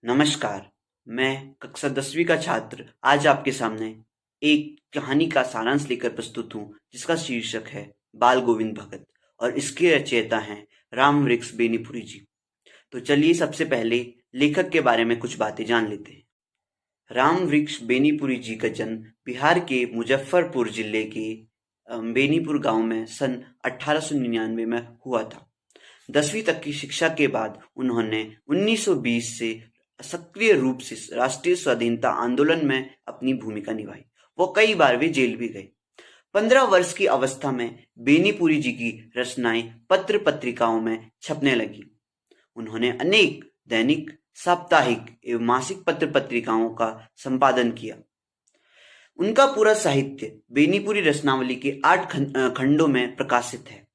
नमस्कार। मैं कक्षा 10वीं का छात्र आज आपके सामने एक कहानी का सारांश लेकर प्रस्तुत हूँ, जिसका शीर्षक है बाल गोविंद भगत और इसके रचयिता हैं राम वृक्ष बेनीपुरी जी। तो चलिए सबसे पहले लेखक के बारे में कुछ बातें जान लेते हैं। राम वृक्ष बेनीपुरी जी का जन्म बिहार के मुजफ्फरपुर जिले के बेनीपुर गांव में सन 1899 में हुआ था। 10वीं तक की शिक्षा के बाद उन्होंने 1920 से सक्रिय रूप से राष्ट्रीय स्वाधीनता आंदोलन में अपनी भूमिका निभाई। वो कई बार वे जेल भी गए। 15 वर्ष की अवस्था में बेनीपुरी जी की रचनाएं पत्र पत्रिकाओं में छपने लगी। उन्होंने अनेक दैनिक, साप्ताहिक एवं मासिक पत्र पत्रिकाओं का संपादन किया। उनका पूरा साहित्य बेनीपुरी रचनावली के 8 खंडों में प्रकाशित है।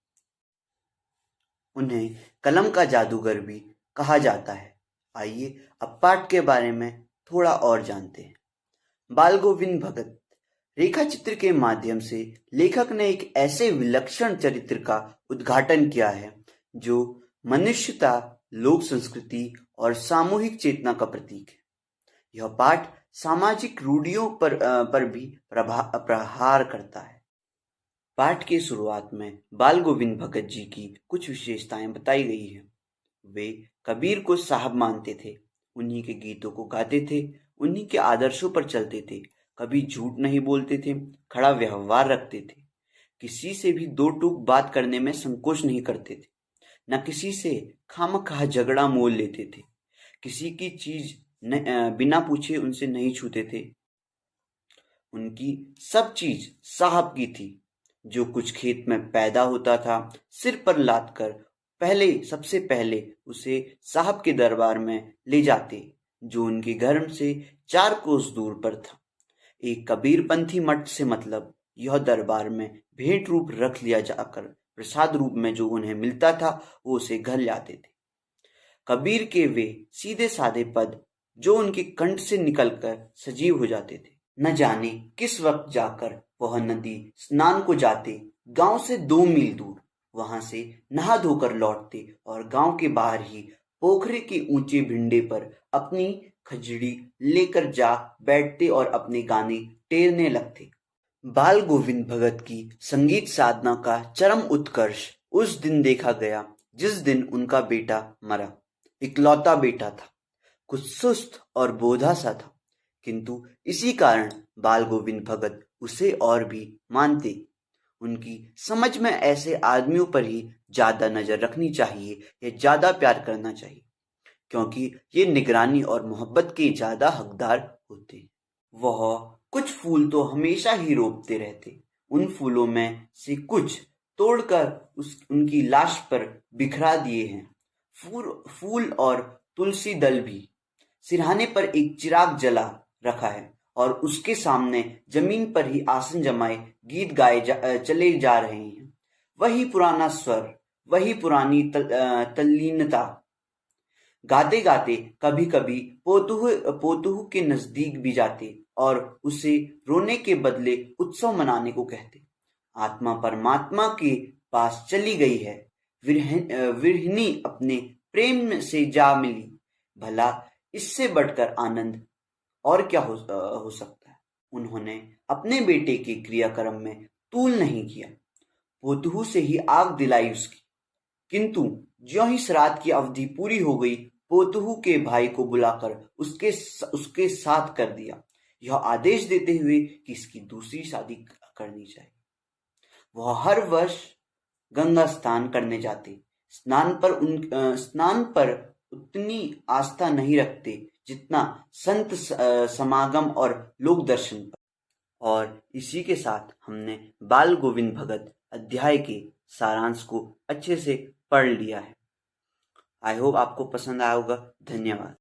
उन्हें कलम का जादूगर भी कहा जाता है। आइए अब पाठ के बारे में थोड़ा और जानते हैं। बाल गोविंद भगत रेखा चित्र के माध्यम से लेखक ने एक ऐसे विलक्षण चरित्र का उद्घाटन किया है जो मनुष्यता, लोक संस्कृति और सामूहिक चेतना का प्रतीक है। यह पाठ सामाजिक रूढ़ियों पर भी प्रहार करता है। पाठ की शुरुआत में बाल गोविंद भगत जी की कुछ विशेषताएं बताई गई है। वे कबीर को साहब मानते थे, उन्हीं के गीतों को गाते थे, उन्हीं के आदर्शों पर चलते थे, कभी झूठ नहीं बोलते थे, खड़ा व्यवहार रखते थे, किसी से भी दो टूक बात करने में संकोच नहीं करते थे, न किसी से खामखा झगड़ा मोल लेते थे, किसी की चीज बिना पूछे उनसे नहीं छूते थे। उनकी सब चीज साहब की थी। जो कुछ खेत में पैदा होता था, सिर पर लाद कर सबसे पहले उसे साहब के दरबार में ले जाते, जो उनके घर से 4 कोस दूर पर था। एक कबीरपंथी मठ से मतलब यह दरबार में भेंट रूप रख लिया जाकर प्रसाद रूप में जो उन्हें मिलता था वो उसे घर लाते थे। कबीर के वे सीधे साधे पद जो उनके कंठ से निकलकर सजीव हो जाते थे। न जाने किस वक्त जाकर वह नदी स्नान को जाते, गांव से 2 मील दूर, वहां से नहा धोकर लौटते और गांव के बाहर ही पोखरे के ऊंचे भिंडे पर अपनी खजड़ी लेकर जा बैठते और अपने गाने टेरने लगते। बाल गोविंद भगत की संगीत साधना का चरम उत्कर्ष उस दिन देखा गया जिस दिन उनका बेटा मरा। इकलौता बेटा था, कुछ सुस्त और बोधा सा था, किंतु इसी कारण बाल गोविंद भगत उसे और भी मानते। उनकी समझ में ऐसे आदमियों पर ही ज्यादा नजर रखनी चाहिए या ज्यादा प्यार करना चाहिए, क्योंकि ये निगरानी और मोहब्बत के ज्यादा हकदार होते। वह कुछ फूल तो हमेशा ही रोपते रहते। उन फूलों में से कुछ तोड़कर उनकी लाश पर बिखरा दिए हैं। फूल और तुलसी दल भी। सिरहाने पर एक चिराग जला रखा है और उसके सामने जमीन पर ही आसन जमाए गीत गाए चले जा रहे हैं। वही पुराना स्वर, वही पुरानी तल्लीनता। गाते गाते कभी कभी पोतुह के नजदीक भी जाते और उसे रोने के बदले उत्सव मनाने को कहते। आत्मा परमात्मा के पास चली गई है, विरहिणी अपने प्रेम से जा मिली। भला इससे बढ़कर आनंद और क्या हो सकता है। उन्होंने अपने बेटे के क्रियाक्रम में तूल नहीं किया, पोतुह से ही आग दिलाई उसकी, किंतु ज्यों ही श्राद्ध की अवधि पूरी हो गई, पोतुह के भाई को बुलाकर उसके साथ कर दिया, यह आदेश देते हुए कि इसकी दूसरी शादी करनी चाहिए। वह हर वर्ष गंगा स्नान करने जाते। स्नान पर उतनी आस्था नहीं रखते जितना संत समागम और लोक दर्शन पर। और इसी के साथ हमने बाल गोविंद भगत अध्याय के सारांश को अच्छे से पढ़ लिया है। आई होप आपको पसंद आया होगा। धन्यवाद।